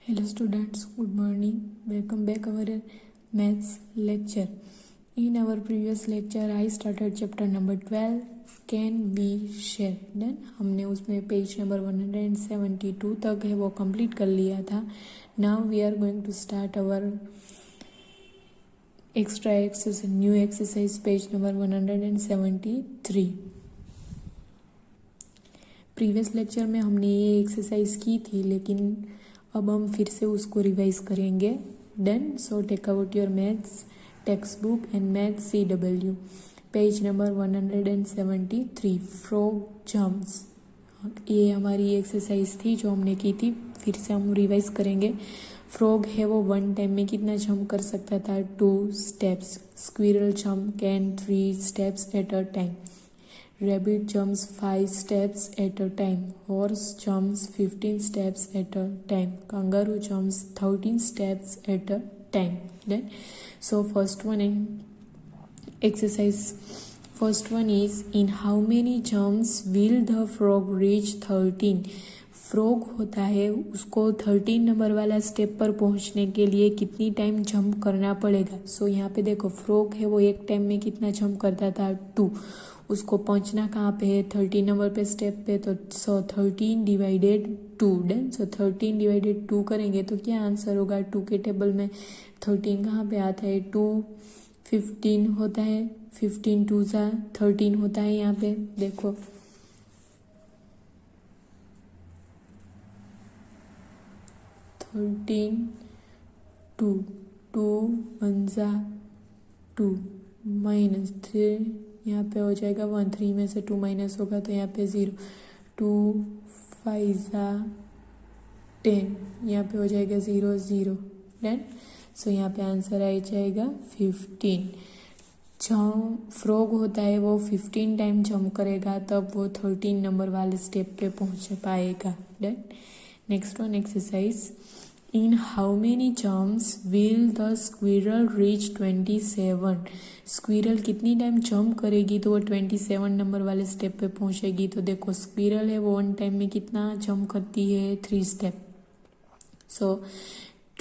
Hello students, good morning. Welcome back our maths lecture. In our previous lecture, I started chapter number 12, Can We Share. Then हमने उसमें page number 172 तक है वो complete कर लिया था. Now we are going to start our extra exercise, new exercise, page number 173. Previous lecture में हमने ये एक्सरसाइज की थी, लेकिन अब हम फिर से उसको रिवाइज करेंगे. Then so take out your maths text book and maths CW, page number 173, frog jumps. ये हमारी एक्सरसाइज थी जो हमने की थी, फिर से हम रिवाइज करेंगे. फ्रॉग है वो 1 टाइम में कितना जंप कर सकता था? 2 steps. Squirrel jump can 3 steps at a time. Rabbit jumps 5 steps at a time. Horse jumps 15 steps at a time. Kangaroo jumps 13 steps at a time. Then, so first one exercise. First one is, in how many jumps will the frog reach 13? Frog होता है, उसको 13 number वाला step पर पहुंचने के लिए कितनी time jump करना पड़ेगा. सो यहाँ पे देखो, फ्रॉग है वो एक टाइम में कितना जंप करता था? 2. उसको पहुंचना कहाँ पे है? 13 नंबर पे स्टेप पे. तो 13 डिवाइडेड 2. डन. सो 13 डिवाइडेड 2 करेंगे तो क्या आंसर होगा? 2 के टेबल में 13 कहाँ पे आता है? 2. 15 होता है, 15 2 सा 13 होता है. यहाँ पे देखो 13 2 2 1 सा 2 माइनस 3, यहाँ पे हो जाएगा 1. 3 में से 2 माइनस होगा तो यहाँ पे 0. 2 5 सा 10, यहाँ पे हो जाएगा 0 0. डन. सो यहाँ पे आंसर आ जाएगा 15. जंप फ्रॉग होता है वो 15 टाइम जंप करेगा, तब वो 13 नंबर वाले स्टेप पे पहुंच पाएगा. Done. Next one exercise. In how many jumps will the squirrel reach 27? Squirrel कितनी टाइम जंप करेगी तो वो 27 नंबर वाले स्टेप पे पहुंचेगी. तो देखो, स्क्विरल है वो 1 टाइम में कितना जंप करती है? 3 स्टेप. So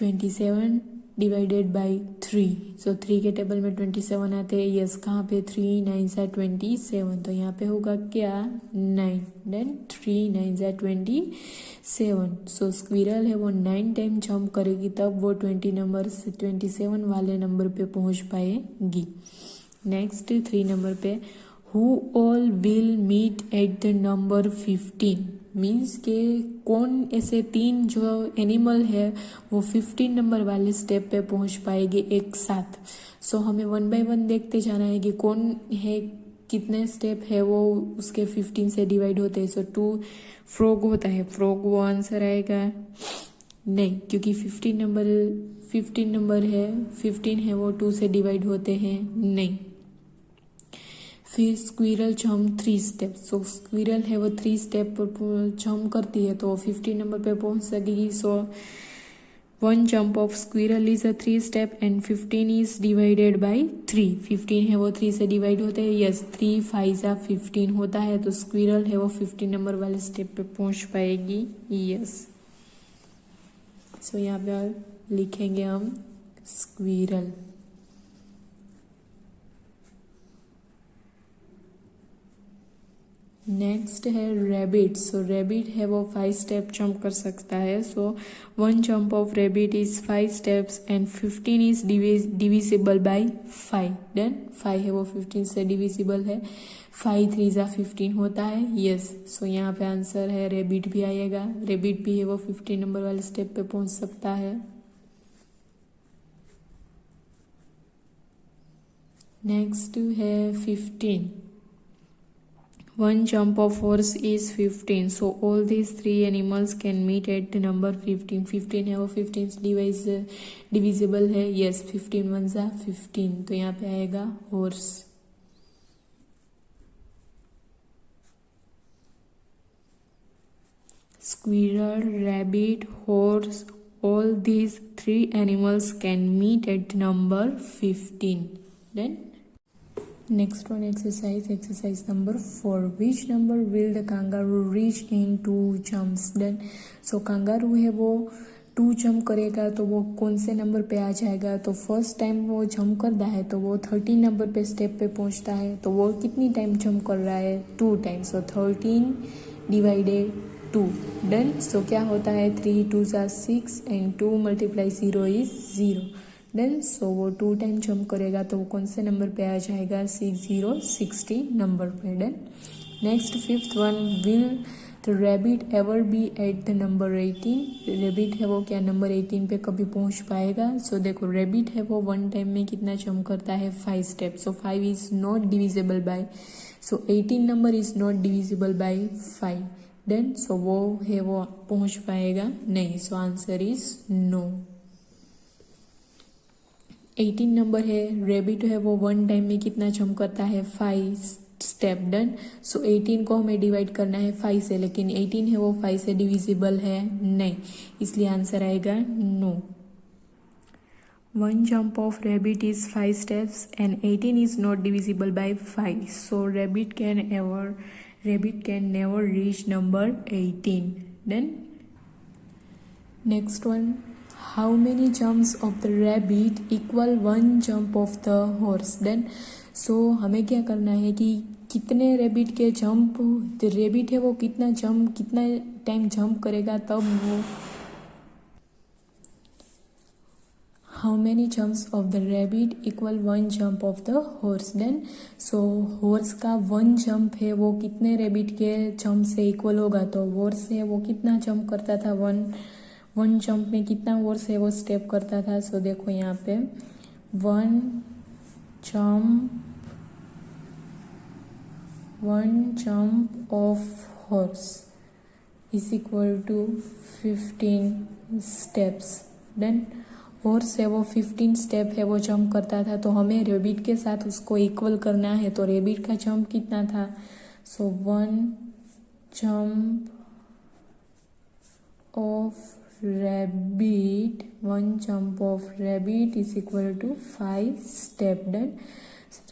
27 divided by 3. सो 3 के टेबल में 27 आते हैं. यस, कहाँ पे? 3 9 सा 27. तो यहाँ पे होगा क्या? 9. देन 3 9 सा 27. सो स्क्विरल है वो 9 टाइम जंप करेगी, तब वो 27 वाले नंबर पे पहुँच पाएगी. नेक्स्ट 3 नंबर पे, who all will meet at the number 15? Means के कौन ऐसे 3 जो एनिमल है वो 15 नंबर वाले स्टेप पे पहुंच पाएंगे एक साथ. सो हमें 1 बाय 1 देखते जाना है कि कौन है, कितने स्टेप है वो उसके 15 से डिवाइड होते हैं. सो 2 फ्रॉग होता है, फ्रॉग वो आंसर आएगा नहीं, क्योंकि 15 नंबर है, 15 है वो 2 से डिवाइड होते हैं नहीं. फिर स्क्विरल जंप 3 स्टेप. सो स्क्विरल है वो 3 स्टेप पर जंप करती है तो 15 नंबर पे पहुंच सकेगी. सो 1 jump of squirrel is a 3 step and 15 is divided by 3. 15 है वो 3 से डिवाइड होते हैं. यस, 3 5 सा 15 होता है, तो स्क्विरल है वो 15 नंबर वाले स्टेप पे पहुंच पाएगी. यस. सो यहाँ पे लिखेंगे हम स्क्विरल. नेक्स्ट है रैबिट. सो रैबिट है वो 5 स्टेप जंप कर सकता है. So 1 jump of rabbit is 5 steps and 15 is divisible by 5. Done. 5 है वो 15 से डिविजिबल है. 5 3 सा 15 होता है. यस. सो यहाँ पे आंसर है रैबिट भी आएगा. रैबिट भी है वो 15 नंबर वाले स्टेप पे पहुंच सकता है. नेक्स्ट है 15. 1 jump of horse is 15. So all these 3 animals can meet at the number 15. 15 है वो 15 डिविजिबल है. यस, 15 1 सा 15. तो यहाँ पे आएगा horse. Squirrel, rabbit, horse, all these 3 animals can meet at the number 15. Then next one exercise number 4. Which number will the kangaroo reach in 2 jumps? Then so kangaroo है वो 2 जंप करेगा तो वो कौन से नंबर पे आ जाएगा, तो फर्स्ट टाइम वो जंप करता है तो वो 13 नंबर पे स्टेप पे पहुंचता है, तो वो कितनी टाइम जंप कर रहा है, 2 टाइम्स, सो 13 डिवाइडेड 2 डन। सो क्या होता है 3 2 6 एंड 2 × 0 इज 0 डन। सो वो 2 टाइम जंप करेगा तो वो कौन से नंबर पे आ जाएगा, 60 नंबर पे done. Next fifth one, will the rabbit ever be eight the number 18। Rabbit है वो क्या नंबर 18 पे कभी पहुंच पाएगा। सो देखो रैबिट है वो 1 टाइम में कितना जंप करता है, 5 step, so 5 is not divisible by, so 18 number is not divisible by 5 done. So वो है वो पहुंच पाएगा नहीं, so answer is no. 18 number है, रैबिट है वो 1 टाइम में कितना जंप करता है, 5 स्टेप डन। सो 18 को हमें डिवाइड करना है 5 से, लेकिन 18 है वो 5 से डिविजिबल है नहीं, इसलिए आंसर आएगा no. 1 jump of rabbit is 5 steps and 18 is not divisible by 5, so rabbit can never reach number 18 then. Next one, how many jumps of the rabbit equal 1 jump of the horse then. so हमें क्या करना है कि कितने rabbit के jump, rabbit है वो कितना टाइम जंप करेगा तब वो, how many jumps of the rabbit equal 1 jump of the horse then. so horse का 1 jump है वो कितने रैबिट के जंप से इक्वल होगा, तो horse है वो कितना जंप करता था, वन जंप में कितना हॉर्स है वो स्टेप करता था। सो देखो यहाँ पे 1 jump of horse is equal to 15 steps then. Horse है वो 15 स्टेप है वो जंप करता था, तो हमें रैबिट के साथ उसको इक्वल करना है, तो रैबिट का जंप कितना था, so 1 jump of rabbit is equal to 5 step done.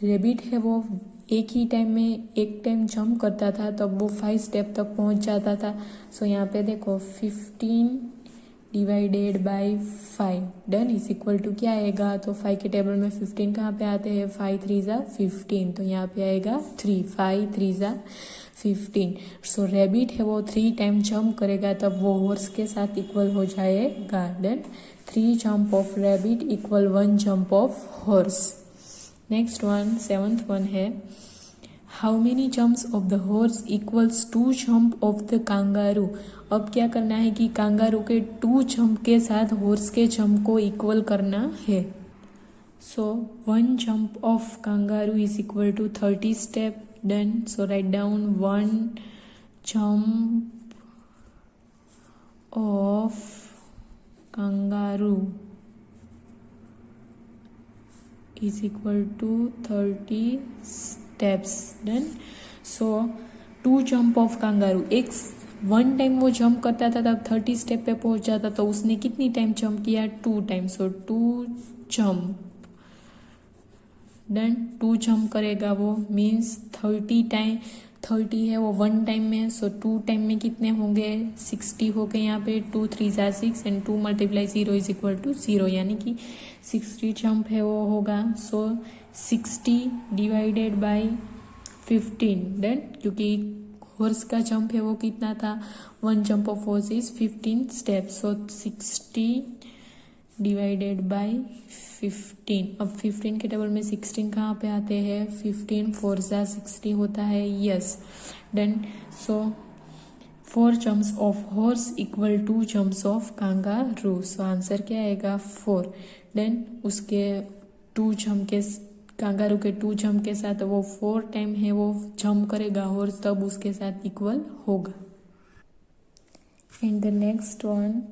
Rabbit है वो एक ही टाइम में एक टाइम जंप करता था तब वो 5 स्टेप तक पहुंच जाता था। सो यहाँ पे देखो 15 divided by 5 done is equal to क्या आएगा, तो 5 के टेबल में 15 कहाँ पे आते हैं, 5 3 ज़ा 15, तो यहाँ पे आएगा 3, 5 3 ज़ा 15। सो रैबिट है वो 3 टाइम जंप करेगा तब वो हॉर्स के साथ इक्वल हो जाएगा done. 3 jump of rabbit equal 1 jump of horse. Next one, 7th one है, how many jumps of the horse equals 2 jump of the kangaroo. अब क्या करना है कि कांगारू के 2 जंप के साथ हॉर्स के जंप को इक्वल करना है। So 1 jump of kangaroo is equal to 30 step done. So write down 1 jump of kangaroo is equal to 30 steps done. so 2 jump of kangaroo, एक 1 टाइम वो जंप करता था तब 30 स्टेप पे पहुंच जाता, तो उसने कितनी टाइम जंप किया, 2 टाइम, सो 2 जंप डन। 2 जंप करेगा वो मीन्स 30 है वो 1 टाइम में, सो 2 टाइम में कितने होंगे, 60 हो गए यहाँ पे, 2 3 ज़ा 6 एंड 2 × 0 इज इक्वल टू 0, यानी कि 60 जंप है वो होगा। सो 60 डिवाइडेड बाय 15 डन, क्योंकि हॉर्स का जंप है वो कितना था, 1 jump of horse is 15 steps, so 60 divided by 15। अब 15 के टेबल में 16 कहाँ पे आते हैं, 15 4 ज़ा 60 होता है, yes done. So 4 jumps of horse equal 2 jumps of kangaroo, so answer क्या आएगा 4 डन। उसके 2 जंप के कांगारू के 2 जंप के साथ वो 4 टाइम है वो जंप करेगा हॉर्स, तब उसके साथ इक्वल होगा। And the next one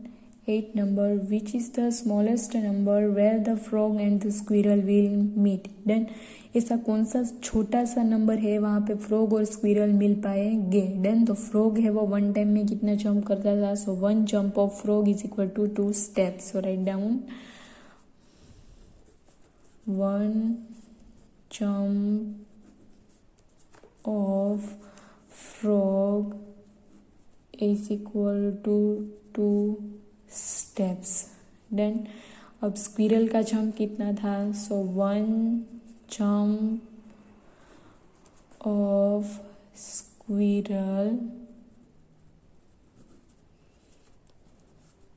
8 number, which is the smallest number where the frog and the squirrel will meet then। ऐसा कौन सा छोटा सा नंबर है वहाँ पे फ्रॉग और स्क्विरल मिल पाएंगे देन। तो फ्रॉग है वो 1 टाइम में कितना जंप करता था, so 1 jump of frog is equal to 2 steps, so write down 1 jump of frog is equal to 2 steps steps. Then अब स्क्विरल का जंप कितना था, so 1 jump of squirrel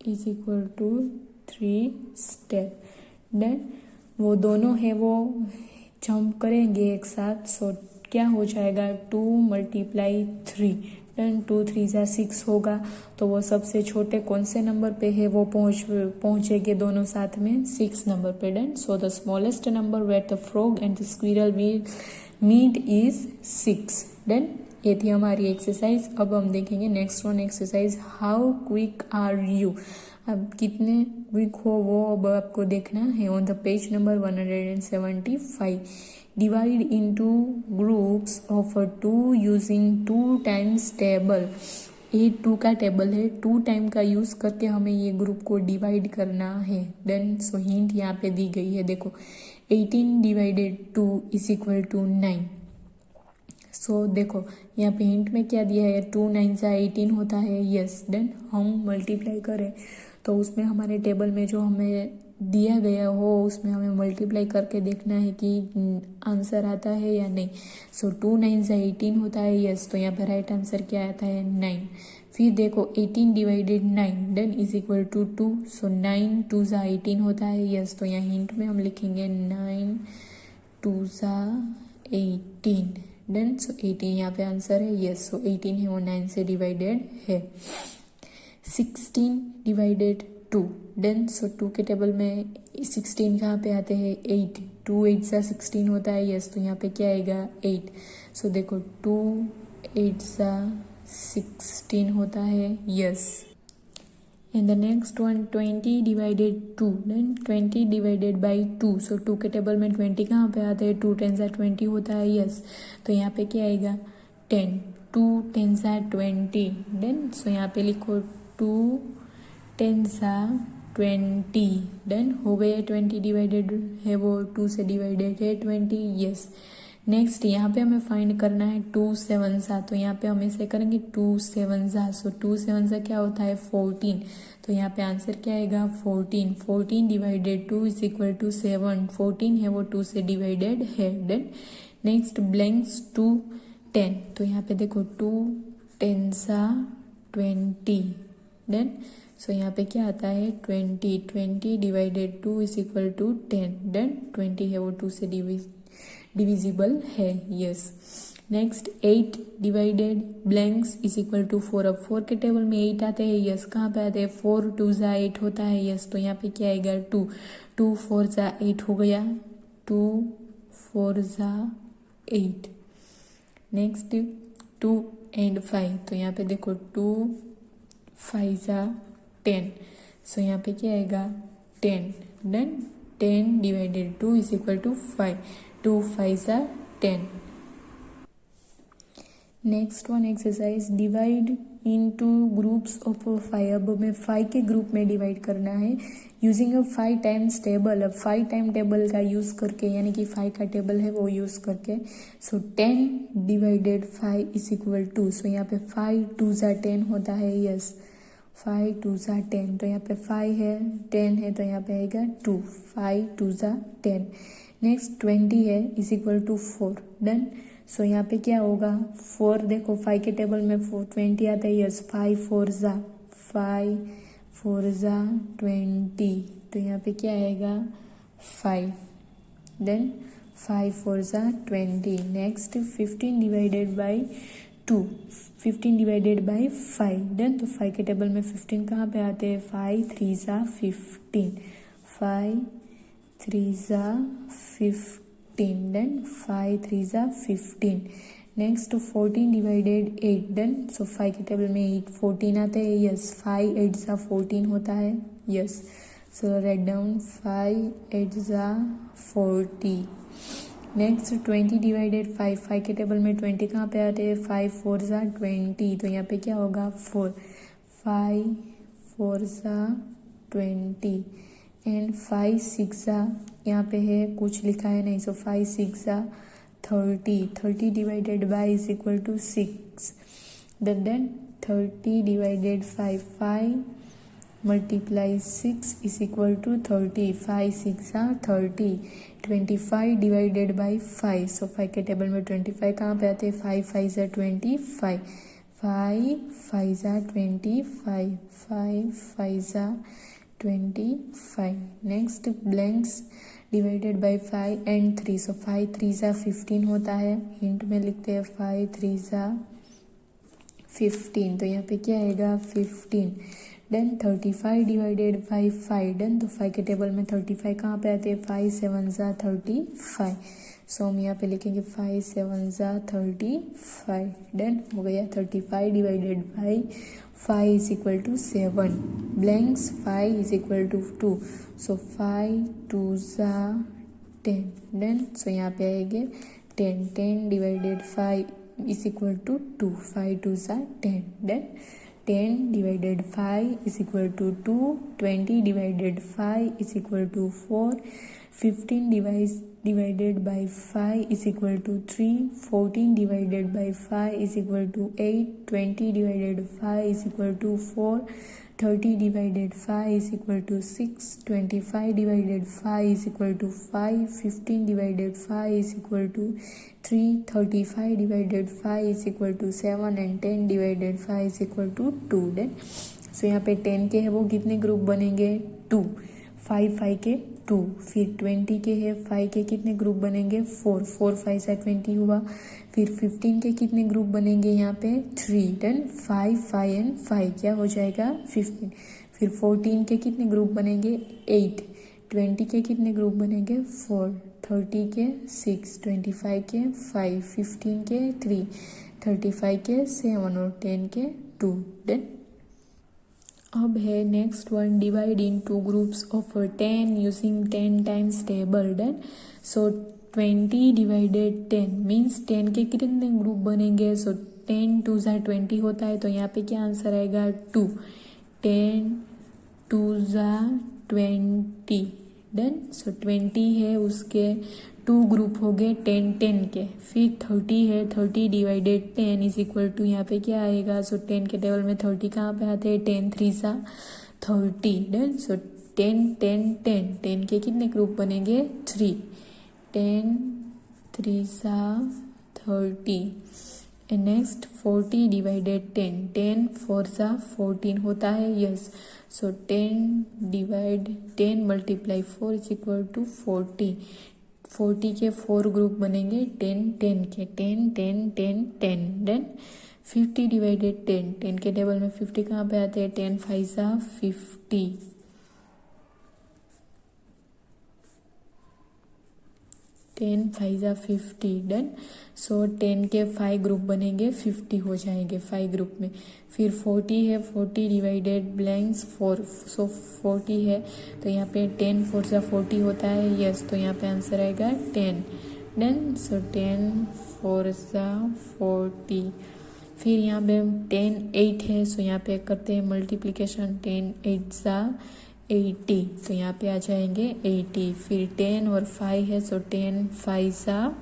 is equal to 3 step. Then वो दोनों है वो jump करेंगे एक साथ, सो क्या हो जाएगा 2 × 3। देन 2 3 × 6 होगा, तो वो सबसे छोटे कौन से नंबर पे है वो पहुंचेंगे दोनों साथ में 6 नंबर पे। Then so the smallest number where the frog and the squirrel will meet is 6। Then ये थी हमारी एक्सरसाइज। अब हम देखेंगे next one exercise, how quick are you. अब कितने क्विक हो वो अब आपको देखना है। On the page number 175 divide into groups of 2 using 2 times table. ये 2 का टेबल है, 2 टाइम का यूज करके हमें ये ग्रुप को डिवाइड करना है। देन सो हिंट यहाँ पे दी गई है, देखो 18 / 2 = 9। सो देखो यहाँ पे हिंट में क्या दिया है, 2 9 × 18 होता है, यस। देन हम मल्टीप्लाई करें तो उसमें हमारे टेबल में जो हमें दिया गया हो उसमें हमें मल्टीप्लाई करके देखना है कि आंसर आता है या नहीं। सो 2 9 × 18 होता है, यस। तो यहाँ पे राइट आंसर क्या आता है, 9। फिर देखो 18 / 9 then is equal to 2। So 9 2 × 18 होता है, यस। तो यहाँ हिंट में हम लिखेंगे 9 2 × 18। देन सो 18 यहाँ पे आंसर है, यस। सो 18 है वो 9 से डिवाइडेड है। 16 / 2 देन सो 2 के टेबल में 16 कहाँ पे आते हैं, 8। 2 8 × 16 होता है, यस। तो यहाँ पे क्या आएगा, 8। सो देखो 2 8 × 16 होता है, yes. And the next one 20 / 2 then 20 / 2। So 2 के टेबल में 20 कहाँ पे आते हैं, 2 10 × 20 होता है, यस। तो यहाँ पे क्या आएगा, 10। 2 10 × 20 देन सो यहाँ पे लिखो 2 10 × 20। देन हो गया 20 डिवाइडेड है वो 2 से डिवाइडेड है 20, यस। नेक्स्ट यहाँ पे हमें फाइंड करना है 2 7 सा। तो यहाँ पे हम ऐसे करेंगे 2 7 सा। सो 2 7 सा क्या होता है, 14। तो यहाँ पे आंसर क्या आएगा, 14। 14 / 2 = 7। 14 है वो 2 से डिवाइडेड है। Then next blanks 2 10। तो यहाँ पे देखो 2 10 × 20 देन सो यहाँ पे क्या आता है, 20। 20 / 2 = 10। देन 20 है वो 2 से डिविजिबल है, यस। Next 8 divided blanks = 4। अब 4 के टेबल में 8 आते हैं, यस। कहाँ पे आते हैं, 4 2 × 8 होता है, यस। तो यहाँ पे क्या आएगा, 2 2 4 × 8 हो गया, 2 4 × 8। Next 2 and 5। तो यहाँ पे देखो 2 5 × 10। सो यहाँ पे क्या आएगा, 10। Then 10 / 2 = 5। 2 5 × 10। Next one exercise divide into groups of 5। अब हमें 5 के ग्रुप में डिवाइड करना है यूजिंग 5 टाइम्स टेबल। अब 5 टाइम टेबल का यूज करके, यानी कि 5 का टेबल है वो यूज करके। सो 10 / 5 = 2। सो यहाँ पे 5 2 × 10 होता है, यस। 5 2 × 10। तो यहाँ पे 5 है 10 है तो यहाँ पे आएगा 2। 5 2 × 10। नेक्स्ट 20 है = 4। डन। सो यहाँ पे क्या होगा, 4 देखो 5 के टेबल में 20 आता है, यस। 5 4 × 5 4 × 20। तो यहाँ पे क्या आएगा, 5। देन 5 4 × 20। नेक्स्ट 15 / 2। 15 / 5। देन तो 5 के टेबल में 15 कहाँ पे आते हैं, 5 3 × 15। 5 3 × 15। देन 5 3 × 15। नेक्स्ट 14 / 8। देन सो 5 के टेबल में 8 14 आते हैं, यस। 5 8 × 14 होता है, यस। सो राइट डाउन 5 8 × 40। नेक्स्ट 20 / 5। 5 के टेबल में 20 कहाँ पे आते हैं, 5 4 × 20। तो यहाँ पे क्या होगा, 4। 5 4 × 20। एंड 5 6 यहाँ पे है, कुछ लिखा है नहीं। So 5 6 × 30। 30 divided by = 6। Then 30 / 5 5 multiply 6 is equal to 30, 5 6 30, 25 divided by 5। So 5 के टेबल में 25 कहाँ पे आते हैं, 5 5 25, 5 5 25, 5 5 25। Next blanks divided by 5 and 3। सो 5 3 15 होता है, हिंट में लिखते हैं 5 3 15। तो यहाँ पे क्या आएगा 15। Then 35 divided by 5 done. तो 5 के टेबल में 35 कहाँ पे आते हैं, 5 7 35। सो हम यहाँ पे लिखेंगे 5 7 35 डन हो गया। 35 divided by 5 is equal to 7, blanks 5 is equal to 2। So 5 2 10 done. So यहाँ पे आएंगे 10, 10 divided 5 is equal to 2, 5 2 10 done. 10 divided 5 is equal to 2, 20 divided 5 is equal to 4, 15 divided by 5 is equal to 3, 14 divided by 5 is equal to 8, 20 divided 5 is equal to 4, 30 divided 5 is equal to 6, 25 divided 5 is equal to 5, 15 divided 5 is equal to 3, 35 divided 5 is equal to 7 and 10 divided 5 is equal to 2 done. So यहाँ पे 10 के है वो कितने group बनेंगे, 2, 5 5 के 2। फिर 20 के है 5 के कितने ग्रुप बनेंगे, 4, 4 5 20 हुआ। फिर 15 के कितने ग्रुप बनेंगे यहाँ पे, 3 डन। 5 5 एंड 5 क्या हो जाएगा 15। फिर 14 के कितने ग्रुप बनेंगे, 8, 20 के कितने ग्रुप बनेंगे, 4, 30 के 6, 25 के 5, 15 के 3, 35 के 7 और 10 के 2 डन। अब है next one, divide in two groups of 10 using 10 times table done. So 20 divided 10 means 10 के कितने ग्रुप बनेंगे, सो 10 2 20 होता है। तो यहाँ पे क्या आंसर आएगा 2, 10 2 20 डन। सो 20 है उसके 2 ग्रुप हो गए 10 10 के। फिर 30 है, 30 डिवाइडेड 10 इज इक्वल टू यहाँ पे क्या आएगा, सो 10 के टेबल में 30 कहाँ पे आते हैं, 10 3 30 डन। सो 10 10 10 10 के कितने ग्रुप बनेंगे, 3, 10 3 30। एंड नेक्स्ट 40 डिवाइडेड 10, 10 4 14 होता है, yes. So 10 divide 10 multiply 4 is equal to 40। 40 के 4 ग्रुप बनेंगे 10 10 के, 10 10 10 10 डन। 50 डिवाइडेड 10, 10 के टेबल में 50 कहाँ पे आते हैं, 10 5 50, 10 5 50 डन। सो 10 के 5 ग्रुप बनेंगे 50 हो जाएंगे 5 ग्रुप में। फिर 40 है, 40 डिवाइडेड ब्लैंक्स 4, सो 40 है तो यहाँ पे 10 4 40 होता है, यस। तो यहाँ पे आंसर आएगा 10 डन। सो 10 4 40। फिर यहाँ पे 10 8 है, सो यहाँ पे करते हैं मल्टीप्लिकेशन, 10 8 80, तो यहाँ पे आ जाएंगे 80। फिर 10 और 5 है, सो 10 5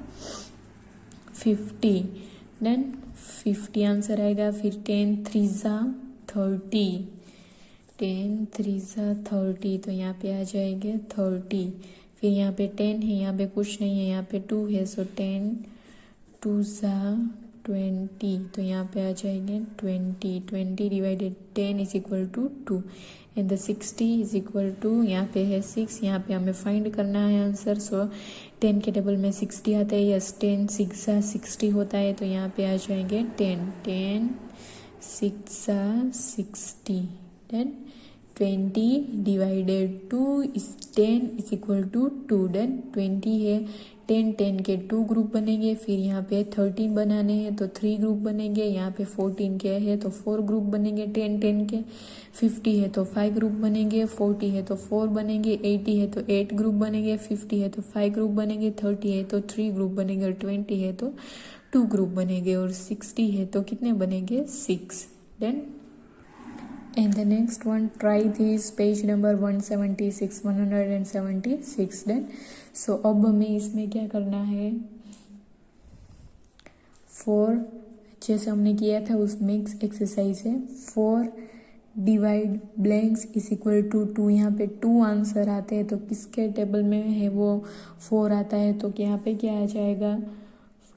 50 डन, 50 आंसर आएगा। फिर 10 3 30, 10 3 30, तो यहाँ पे आ जाएंगे 30। फिर यहाँ पे 10 है, यहाँ पे कुछ नहीं है, यहाँ पे 2 है, सो 10 2 20, तो यहाँ पे आ जाएंगे 20। 20 divided 10 is equal to 2 and the 60 is equal to, यहाँ पे है 6, यहाँ पे हमें फाइंड करना है आंसर। सो 10 के टेबल में 60 आता है, यस। 10 6 60 होता है, तो यहाँ पे आ जाएंगे 10 10 6 60 done. 20 divided 2 is 10 is equal to 2 done. 20 है, 10 10 के 2 ग्रुप बनेंगे। फिर यहाँ पे 13 बनाने हैं तो 3 ग्रुप बनेंगे। यहाँ पे 14 के है तो 4 ग्रुप बनेंगे 10 10 के। 50 है तो 5 ग्रुप बनेंगे। 40 है तो 4 बनेंगे। 80 है तो 8 ग्रुप बनेंगे। 50 है तो 5 ग्रुप बनेंगे। 30 है तो 3 ग्रुप बनेंगे और 20 है तो 2 ग्रुप बनेंगे और 60 है तो कितने बनेंगे 6 then. And the next one, try this, page number 176 then. So अब हमें इसमें क्या करना है, 4 जैसे हमने किया था उस मिक्स एक्सरसाइज है, 4 divide blanks is equal to 2। यहाँ पे 2 आंसर आते हैं, तो किसके टेबल में है वो 4 आता है, तो यहाँ पे क्या आ जाएगा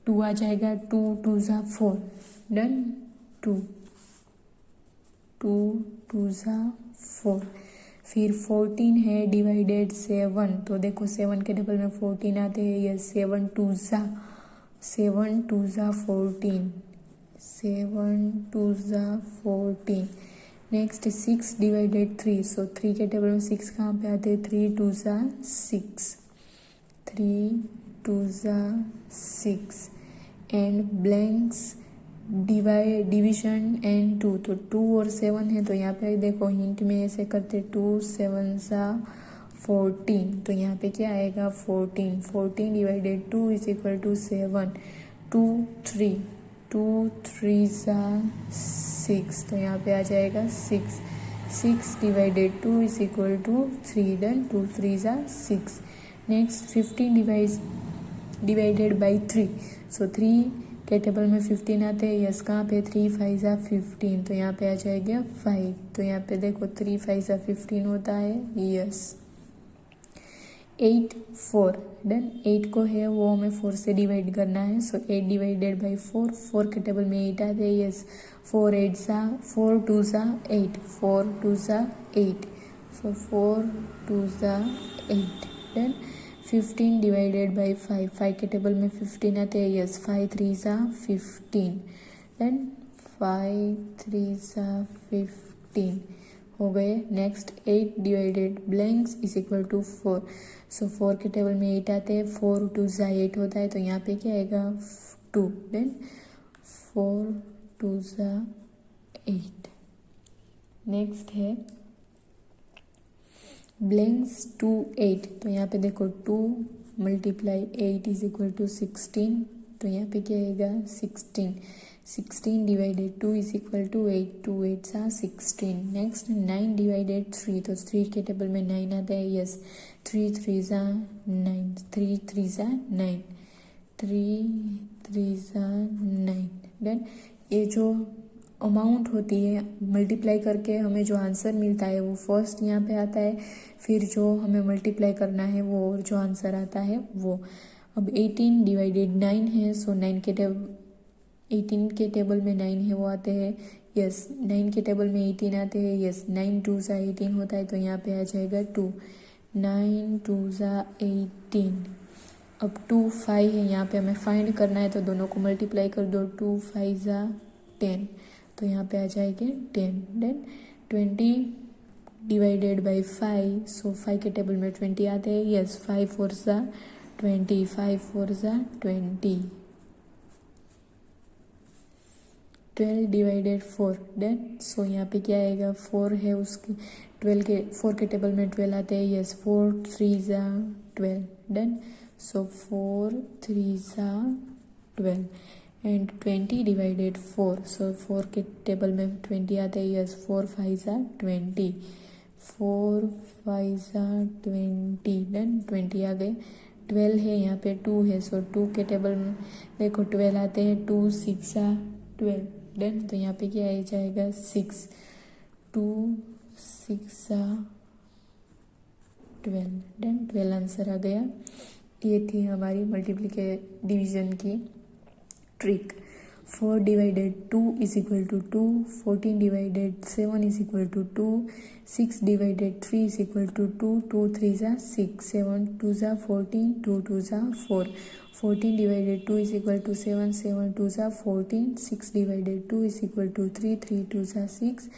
2 आ जाएगा। 2 2 ज़ा 4, डन। 2 2 2 ज़ा 4। फिर 14 है डिवाइडेड 7, तो देखो 7 के टेबल में 14 आते हैं, ये 7 2 ज़ा 14, 7 2 ज़ा 14। नेक्स्ट 6 डिवाइडेड 3, सो 3 के टेबल में 6 कहाँ पे आते हैं, 3 2 ज़ा 6, 3 2 ज़ा 6। एंड ब्लैंक्स डिविजन एंड 2, तो 2 और 7 है, तो यहाँ पे देखो हिंट में ऐसे करते 2 7 ज़ा 14, तो यहाँ पे क्या आएगा 14। 14 डिवाइडेड 2 इज इक्वल टू 7, 2 3 2 3 ज़ा 6, तो यहाँ पे आ जाएगा 6। 6 divided 2 is equal to 3, done. 2 3 ज़ा 6। नेक्स्ट 15 डिवाइडेड बाई 3, सो 3 के टेबल में 15 आते हैं, यस कहाँ पे 3 5 ज़ा 15, तो यहाँ पे आ जाएगा 5, तो यहाँ पे देखो 3 5 ज़ा 15 होता है, यस। 8 4, डन। 8 को है वो हमें 4 से डिवाइड करना है, सो 8 डिवाइडेड बाई 4, 4 के टेबल में 8 आते हैं, यस। 4 8 ज़ा 4 2 ज़ा 8, 4 2 ज़ा 8, सो 4 2 ज़ा 8, डन। 15 डिवाइडेड बाई 5, 5 के टेबल में 15 आते हैं, यस। 5 3 ज़ा 15, डन। 5 3 ज़ा 15 हो गए। Next 8 divided blanks is equal to 4, so 4 के टेबल में 8 आते हैं, 4 2 ज़ा 8 होता है, तो यहाँ पे क्या आएगा 2, देन 4 2 ज़ा 8। नेक्स्ट है ब्लैंक्स 2 8, तो यहाँ पे देखो 2 मल्टीप्लाई 8 इज इक्वल टू 16, तो यहाँ पे क्या आएगा 16। 16 डिवाइडेड 2 इज इक्वल टू 8, 2 8 ज़ा 16। नेक्स्ट 9 डिवाइडेड 3, तो 3 के टेबल में 9 आता है, यस। 3 3 ज़ा 9, 3 3 ज़ा 9, 3 3 ज़ा 9, देन ये जो अमाउंट होती है मल्टीप्लाई करके हमें जो आंसर मिलता है वो फर्स्ट यहाँ पे आता है, फिर जो हमें मल्टीप्लाई करना है वो और जो आंसर आता है वो। अब 18 डिवाइडेड 9 है, सो 18 के टेबल में 9 है वो आते हैं, यस। 9 के टेबल में 18 आते हैं, यस। 9 2 ज़ा 18 होता है, तो यहाँ पे आ जाएगा 2, 9 2 ज़ा 18। अब 2 5 है, यहाँ पे हमें फाइंड करना है, तो दोनों को मल्टीप्लाई कर दो, 2 5 ज़ा 10, तो यहाँ पे आ जाएंगे 10, देन 20 डिवाइडेड बाई 5, सो 5 के टेबल में 20 आते हैं, यस। 5 4 ज़ा 20, 5 4 ज़ा 20। 12 डिवाइडेड 4, देन सो यहाँ पे क्या आएगा 4 है उसके 4 के टेबल में 12 आते हैं, यस। 4 3 ज़ा 12, देन सो 4 3 ज़ा 12। एंड 20 डिवाइडेड 4, सो 4 के टेबल में 20 आते हैं, यस। 4 5 ज़ा 20, 4 5 ज़ा 20, देन 20 आ गए। 12 है, यहाँ पे 2 है, सो 2 के टेबल में देखो 12 आते हैं, 2 6 ज़ा 12, देन तो यहाँ पे क्या आ जाएगा 6, 2 6 ज़ा 12, देन 12 आंसर आ गया। ये थी हमारी डिवीजन की trick. 4 divided 2 is equal to 2, 14 divided 7 is equal to 2, 6 divided 3 is equal to 2, 2 3 ज़ा 6, 7 2 ज़ा 14, 2 2 ज़ा 4, 14 डिवाइडेड 2 इज इक्वल टू 7, 7 2 ज़ा 14, 6 डिवाइडेड 2 इज इक्वल टू 3, 3 2 ज़ा 6,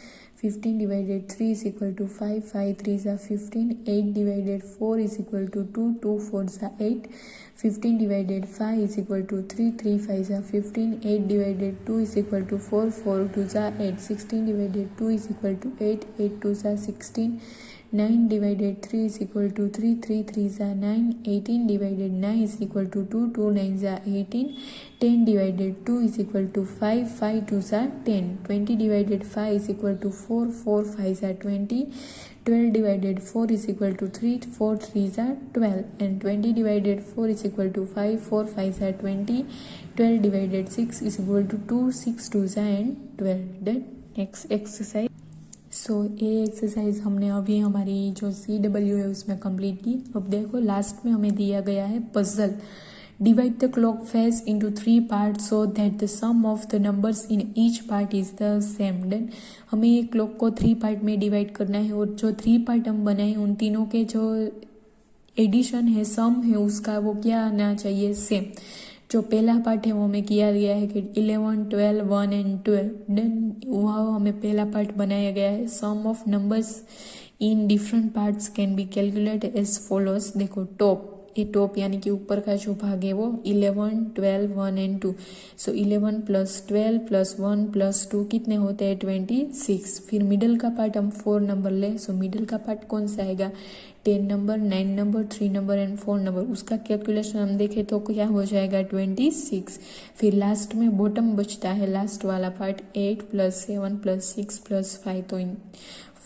15 डिवाइडेड 3 इज इक्वल टू 5, 5 3 ज़ा 15, 8 डिवाइडेड 4 इज इक्वल टू 2, 2 4 ज़ा 8, 15 डिवाइडेड 5 इज इक्वल टू 3, 3 5 ज़ा 15, 8 divided 2 is equal to 4, 4 2 ज़ा 8, 16 divided 2 is equal to 8, 8 2 ज़ा 16, 9 डिवाइडेड 3 इज इक्वल टू 3, 3 3 ज़ा 9, 18 divided 9 is equal to 2, 2 9 ज़ा 18, 10 divided 2 is equal to 5, 5 2 ज़ा 10, 20 divided 5 is equal to 4, 4 5 ज़ा 20, 12 divided 4 is equal to 3, 4 3 ज़ा 12, and 20 divided 4 is equal to 5, 4 5 ज़ा 20, 12 divided 6 is equal to 2, 6 2 ज़ा and 12, then next exercise so ये exercise हमने अभी हमारी जो CW है उसमें कंप्लीट की। अब देखो लास्ट में हमें दिया गया है puzzle. Divide the clock face into 3 parts so that the sum of the numbers in each part is the same. देन हमें ये क्लॉक को 3 पार्ट में डिवाइड करना है और जो 3 पार्ट हम बनाए उन तीनों के जो एडिशन है, सम है उसका, वो क्या आना चाहिए, सेम। जो पहला पार्ट है वो हमें किया गया है कि 11, 12, 1 एंड 12। देन वह हमें पहला पार्ट बनाया गया है sum of numbers in different parts can be calculate as follows. देखो टॉप, ये टॉप यानी कि ऊपर का जो भाग है वो 11, 12, 1 and 2। So 11 plus 12 plus 1 plus 2 कितने होते हैं, 26। फिर मिडल का पार्ट हम 4 नंबर ले। सो मिडल का पार्ट कौन सा आएगा, 10 number, 9 number, 3 number and 4 number. उसका कैलकुलेशन हम देखें तो क्या हो जाएगा, 26। फिर लास्ट में बॉटम बचता है, लास्ट वाला पार्ट 8 प्लस 7 प्लस 6 प्लस 5। तो इन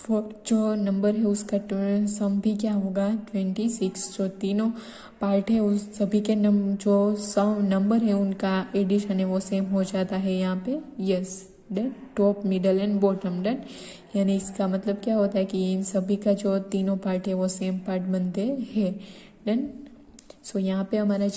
जो नंबर है उसका सम भी क्या होगा, 26। जो तीनों पार्ट है उस सभी के जो सम नंबर है उनका एडिशन है वो सेम हो जाता है यहाँ पे। Yes, then top, middle and bottom. Then यानी इसका मतलब क्या होता है कि इन सभी का जो तीनों पार्ट है वो सेम पार्ट बनते हैं। देन सो यहाँ पे हमारा